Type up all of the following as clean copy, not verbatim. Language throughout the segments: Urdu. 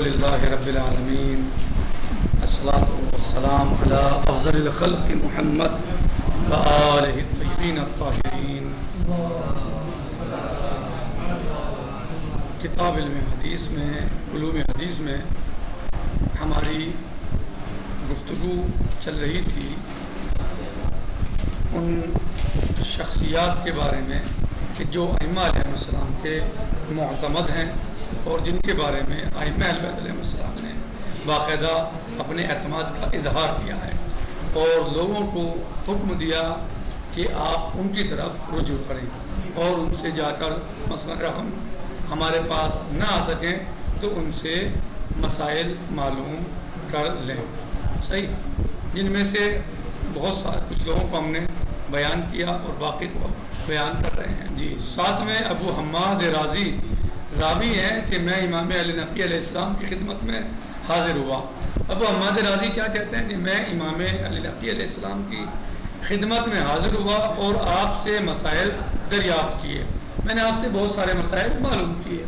للہ رب العالمین، الصلاۃ والسلام علی افضل الخلق محمد وآلہ الطیبین الطاہرین۔ کتاب علم حدیث میں، علوم حدیث میں ہماری گفتگو چل رہی تھی ان شخصیات کے بارے میں کہ جو ائمہ علیہ السلام کے معتمد ہیں اور جن کے بارے میں ائمہ اہل بیت علیہ السلام نے باقاعدہ اپنے اعتماد کا اظہار کیا ہے اور لوگوں کو حکم دیا کہ آپ ان کی طرف رجوع کریں اور ان سے جا کر مثلا اگر ہمارے پاس نہ آ سکیں تو ان سے مسائل معلوم کر لیں۔ صحیح، جن میں سے بہت سارے کچھ لوگوں کو ہم نے بیان کیا اور باقی کو بیان کر رہے ہیں۔ جی، ساتھ میں ابو حماد رازی راوی ہیں کہ میں امام علی نقی علیہ السلام کی خدمت میں حاضر ہوا۔ ابو حماد رازی کیا کہتے ہیں کہ میں امام علی نقی علیہ السلام کی خدمت میں حاضر ہوا اور آپ سے مسائل دریافت کیے۔ میں نے آپ سے بہت سارے مسائل معلوم کیے،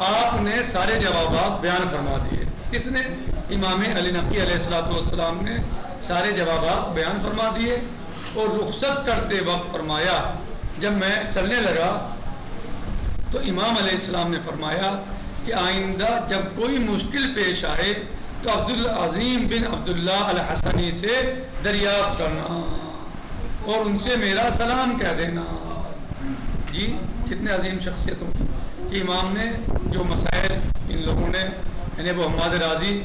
آپ نے سارے جوابات بیان فرما دیے۔ کس نے؟ امام علی نقی علیہ السلام نے سارے جوابات بیان فرما دیے اور رخصت کرتے وقت فرمایا، جب میں چلنے لگا تو امام علیہ السلام نے فرمایا کہ آئندہ جب کوئی مشکل پیش آئے تو عبدالعظیم بن عبداللہ الحسنی سے دریافت کرنا اور ان سے میرا سلام کہہ دینا۔ جی، کتنے عظیم شخصیتوں کہ امام نے جو مسائل ان لوگوں نے یعنی ابو حماد رازی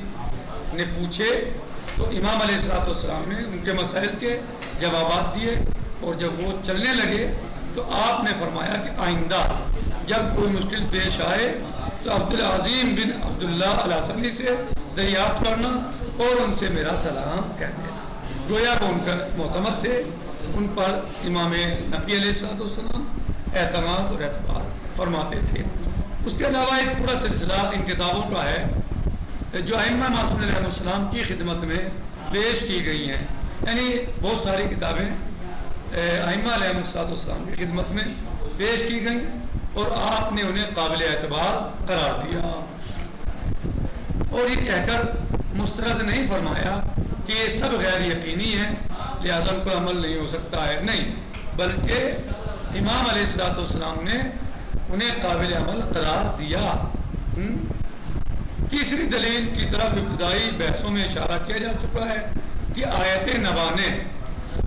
نے پوچھے تو امام علیہ السلام نے ان کے مسائل کے جوابات دیے اور جب وہ چلنے لگے تو آپ نے فرمایا کہ آئندہ جب کوئی مشکل پیش آئے تو عبدالعظیم بن عبداللہ الحسنی سے دریافت کرنا اور ان سے میرا سلام کہہ دینا۔ گویا وہ ان کا معتمد تھے، ان پر امام نقی علیہ السلام اعتماد اور اعتبار فرماتے تھے۔ اس کے علاوہ ایک پورا سلسلہ ان کتابوں کا ہے جو ائمہ معصومین علیہ السلام کی خدمت میں پیش کی گئی ہیں، یعنی بہت ساری کتابیں ائمہ علیہ السلام کی خدمت میں پیش کی گئیں اور آپ نے انہیں قابل اعتبار قرار دیا اور یہ کہہ کر مسترد نہیں فرمایا کہ یہ سب غیر یقینی ہیں لہذا ان پر عمل نہیں ہو سکتا ہے، نہیں، بلکہ امام علیہ السلام نے انہیں قابل عمل قرار دیا۔ تیسری دلیل کی طرف ابتدائی بحثوں میں اشارہ کیا جا چکا ہے کہ آیت نبا نے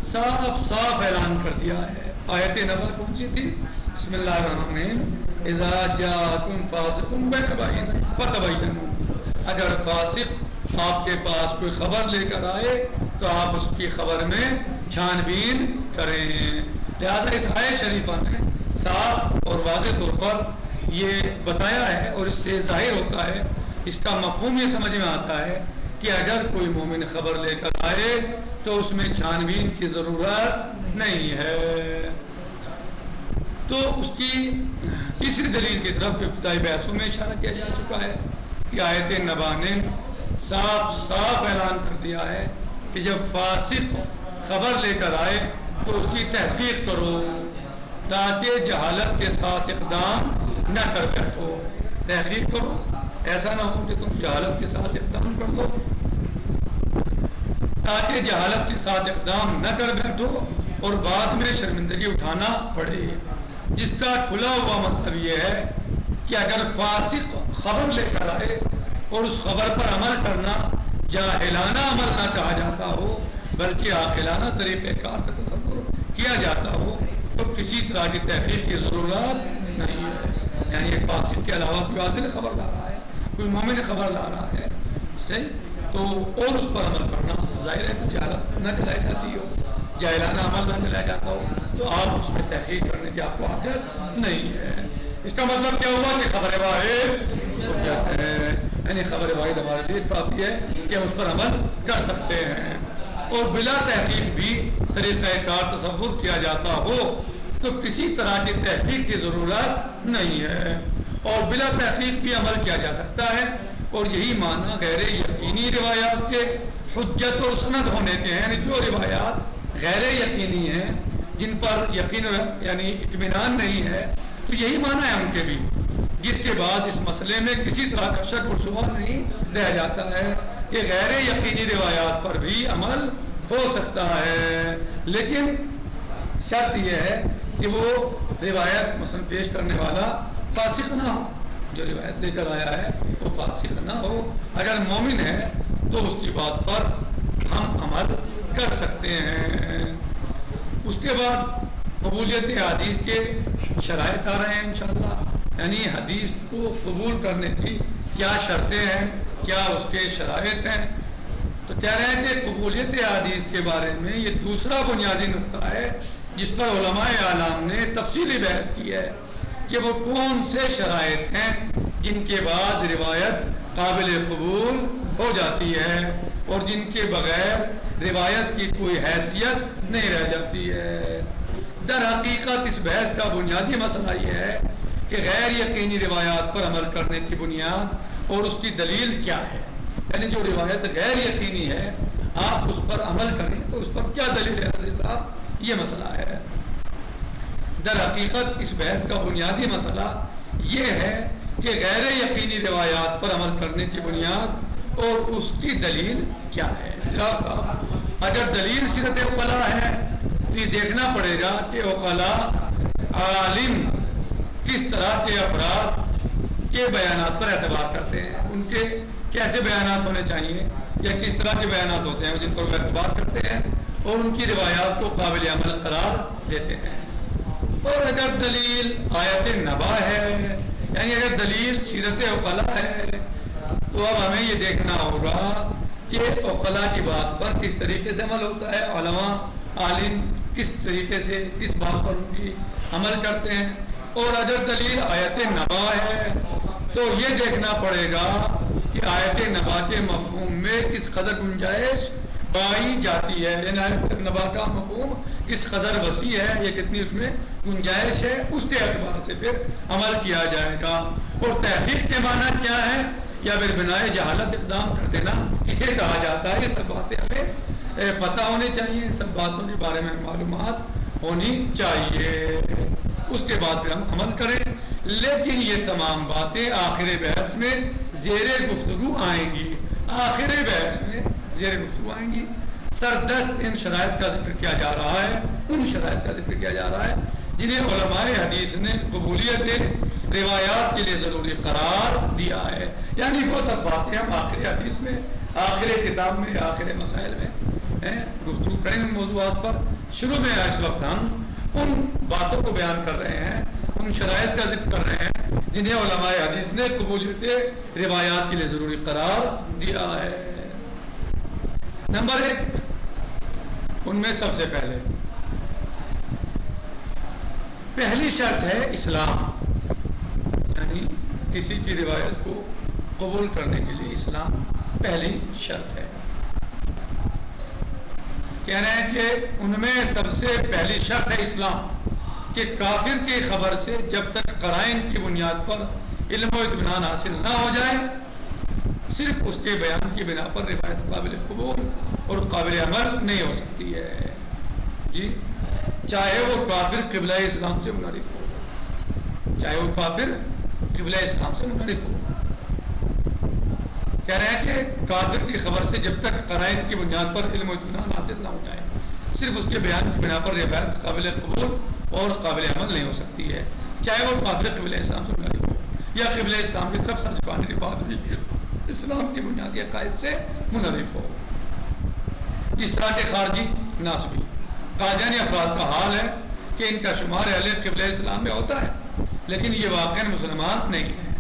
صاف صاف اعلان کر دیا ہے۔ آیت نبا کون سی تھی؟ بسم اللہ الرحمن الرحیم، اذا جاءکم فاسق بنبأ فتبینوا، اگر فاسق آپ کے پاس کوئی خبر لے کر آئے تو آپ اس کی خبر میں چھان بین کریں۔ لہذا اس آیت شریفہ نے صاف اور واضح طور پر یہ بتایا ہے اور اس سے ظاہر ہوتا ہے، اس کا مفہوم یہ سمجھ میں آتا ہے کہ اگر کوئی مومن خبر لے کر آئے تو اس میں چھان بین کی ضرورت نہیں ہے۔ تو اس کی تیسری دلیل کی طرف ابتدائی بحثوں میں اشارہ کیا جا چکا ہے کہ آیت نبا نے صاف صاف اعلان کر دیا ہے کہ جب فاسق خبر لے کر آئے تو اس کی تحقیق کرو تاکہ جہالت کے ساتھ اقدام نہ کر بیٹھو۔ تحقیق کرو، ایسا نہ ہو کہ تم جہالت کے ساتھ اقدام کر دو، تاکہ جہالت کے ساتھ اقدام نہ کر بیٹھو اور بعد میں شرمندگی اٹھانا پڑے۔ جس کا کھلا ہوا مطلب یہ ہے کہ اگر فاسق خبر لے کر آئے اور اس خبر پر عمل کرنا جاہلانہ عمل نہ کہا جاتا ہو بلکہ عاقلانہ طریقہ کار کا تصور کیا جاتا ہو تو کسی طرح کی تحقیق کی ضرورت نہیں ہے۔ یعنی ایک فاسق کے علاوہ کوئی عادل خبر لا رہا ہے، کوئی مومن خبر لا رہا ہے، صحیح، تو اور اس پر عمل کرنا ظاہر ہے کہ جہالت نہ چلائی جاتی ہو، جاہلانہ عمل نہ چلایا جاتا ہو تو آپ اس میں تحقیق کرنے کی آپ کو عادت نہیں ہے۔ اس کا مطلب کیا ہوا کہ خبر واحد حجت ہے، یعنی خبر واحد ہمارے لیے کافی ہے کہ ہم اس پر عمل کر سکتے ہیں اور بلا تحقیق بھی طریقہ کار تصور کیا جاتا ہو تو کسی طرح کی تحقیق کی ضرورت نہیں ہے اور بلا تحقیق بھی عمل کیا جا سکتا ہے اور یہی معنی غیر یقینی روایات کے حجت اور سند ہونے کے ہیں، یعنی جو روایات غیر یقینی ہیں جن پر یقین یعنی اطمینان نہیں ہے تو یہی معنی ہے ان کے بھی جس کے بعد اس مسئلے میں کسی طرح کا شک و شبہ نہیں رہ جاتا ہے کہ غیر یقینی روایات پر بھی عمل ہو سکتا ہے، لیکن شرط یہ ہے کہ وہ روایت مثلا پیش کرنے والا فاسق نہ ہو، جو روایت لے کر آیا ہے وہ فاسق نہ ہو، اگر مومن ہے تو اس کی بات پر ہم عمل کر سکتے ہیں۔ اس کے بعد قبولیت حدیث کے شرائط آ رہے ہیں انشاءاللہ، یعنی حدیث کو قبول کرنے کی کیا شرطیں ہیں، کیا اس کے شرائط ہیں۔ تو کہہ رہے ہیں کہ قبولیت حدیث کے بارے میں یہ دوسرا بنیادی نقطہ ہے جس پر علماء اعلام نے تفصیلی بحث کی ہے کہ وہ کون سے شرائط ہیں جن کے بعد روایت قابل قبول ہو جاتی ہے اور جن کے بغیر روایت کی کوئی حیثیت نہیں رہ جاتی ہے۔ در حقیقت اس بحث کا بنیادی مسئلہ یہ ہے کہ غیر یقینی روایات پر عمل کرنے کی بنیاد اور اس کی دلیل کیا ہے، یعنی جو روایت غیر یقینی ہے آپ اس پر عمل کریں تو اس پر کیا دلیل ہے عزیز صاحب، یہ مسئلہ ہے۔ در حقیقت اس بحث کا بنیادی مسئلہ یہ ہے کہ غیر یقینی روایات پر عمل کرنے کی بنیاد اور اس کی دلیل کیا ہے۔ جناب صاحب اگر دلیل سیرت عقلاء ہے تو یہ دیکھنا پڑے گا کہ عقلاء عالم کس طرح کے افراد کے بیانات پر اعتبار کرتے ہیں، ان کے کیسے بیانات ہونے چاہیے یا کس طرح کے بیانات ہوتے ہیں جن پر وہ اعتبار کرتے ہیں اور ان کی روایات کو قابل عمل قرار دیتے ہیں۔ اور اگر دلیل آیت نبا ہے، یعنی اگر دلیل سیرت عقلاء ہے، تو اب ہمیں یہ دیکھنا ہوگا کہ عقلاء کی بات پر کس طریقے سے عمل ہوتا ہے، علماء عالم کس طریقے سے کس بات پر ان کی عمل کرتے ہیں۔ اور اگر دلیل آیت نبا ہے تو یہ دیکھنا پڑے گا کہ آیت نبا کے مفہوم میں کس قدر گنجائش پائی جاتی ہے، یعنی آیت نبا کا مفہوم کس قدر وسیع ہے، یہ کتنی اس میں گنجائش ہے، اس کے اعتبار سے پھر عمل کیا جائے گا۔ اور تحقیق کے معنی کیا ہے یا پھر بنائے جہالت اقدام کر دینا اسے کہا جاتا ہے، یہ سب باتیں ہمیں پتہ ہونی چاہیے، ان سب باتوں کے بارے میں معلومات ہونی چاہیے، اس کے بعد پھر ہم عمل کریں۔ لیکن یہ تمام باتیں آخر بحث میں زیر گفتگو آئیں گی، آخر بحث میں زیر گفتگو آئیں گی۔ سردست ان شرائط کا ذکر کیا جا رہا ہے، ان شرائط کا ذکر کیا جا رہا ہے جنہیں علماء حدیث نے قبولیت روایات کے لیے ضروری قرار دیا ہے، یعنی وہ سب باتیں ہم آخر حدیث میں، آخر کتاب میں، آخر مسائل میں گفتگو کریں ان موضوعات پر۔ شروع میں اس وقت ہم ان باتوں کو بیان کر رہے ہیں، ان شرائط کا ذکر کر رہے ہیں جنہیں علماء حدیث نے قبولیت روایات کے لیے ضروری قرار دیا ہے۔ نمبر 1 ان میں سب سے پہلی شرط ہے اسلام، یعنی کسی کی روایت کو قبول کرنے کے لیے اسلام پہلی شرط ہے۔ کہہ رہے ہیں کہ ان میں سب سے پہلی شرط ہے اسلام، کہ کافر کی خبر سے جب تک قرائن کی بنیاد پر علم و اطمینان حاصل نہ ہو جائے، صرف اس کے بیان کی بنا پر روایت قابل قبول اور قابل عمل نہیں ہو سکتی ہے، جی، چاہے وہ کافر قبلہ اسلام سے منحرف ہو، چاہے وہ کافر قبلہ اسلام سے منحرف ہو۔ کہہ رہے ہیں کہ کافر کی خبر سے جب تک قرائن کی بنیاد پر علم و اطمینان حاصل نہ ہو جائے، صرف اس کے بیان کی بنا پر روایت قابل قبول اور قابل عمل نہیں ہو سکتی ہے، چاہے وہ کافر قبلہ اسلام سے منحرف ہو یا قبلہ اسلام کی طرف سر جھکانے کے بعد بھی اسلام کی بنیادی عقائد سے منحرف ہو۔ جس طرح کے خارجی ناسبی قادیانی افراد کا حال ہے کہ ان کا شمار اہل قبلہ اسلام میں ہوتا ہے، لیکن یہ واقعاً مسلمان نہیں ہیں،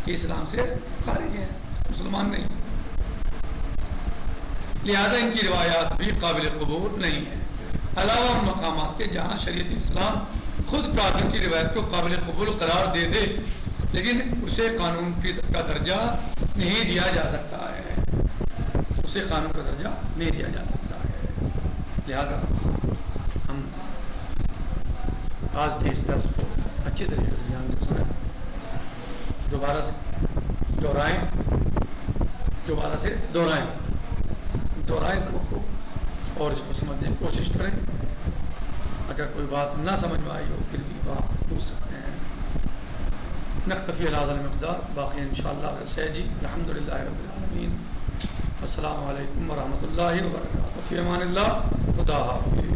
یہ اسلام سے خارج ہیں، مسلمان نہیں، لہذا ان کی روایات بھی قابل قبول نہیں ہیں۔ علاوہ ان مقامات کے جہاں شریعت اسلام خود کافر کی روایت کو قابل قبول قرار دے دے، لیکن اسے قانون کا درجہ نہیں دیا جا سکتا ہے، اسے قانون کا درجہ نہیں دیا جا سکتا ہے۔ لہذا ہم آج کے اس درس کو اچھی طریقے سے دھیان سے سنیں، دوبارہ سے دہرائیں سبق کو اور اس کو سمجھنے کی کوشش کریں۔ اگر کوئی بات نہ سمجھ میں آئی ہو پھر بھی تو آپ پوچھ سکتے ہیں۔ نقتفی علی هذا المقدار، باقی انشاءاللہ سے جی الحمدللہ رب العالمین. السلام علیکم ورحمۃ اللہ وبرکاتہ. فی امان اللہ. خدا حافظ.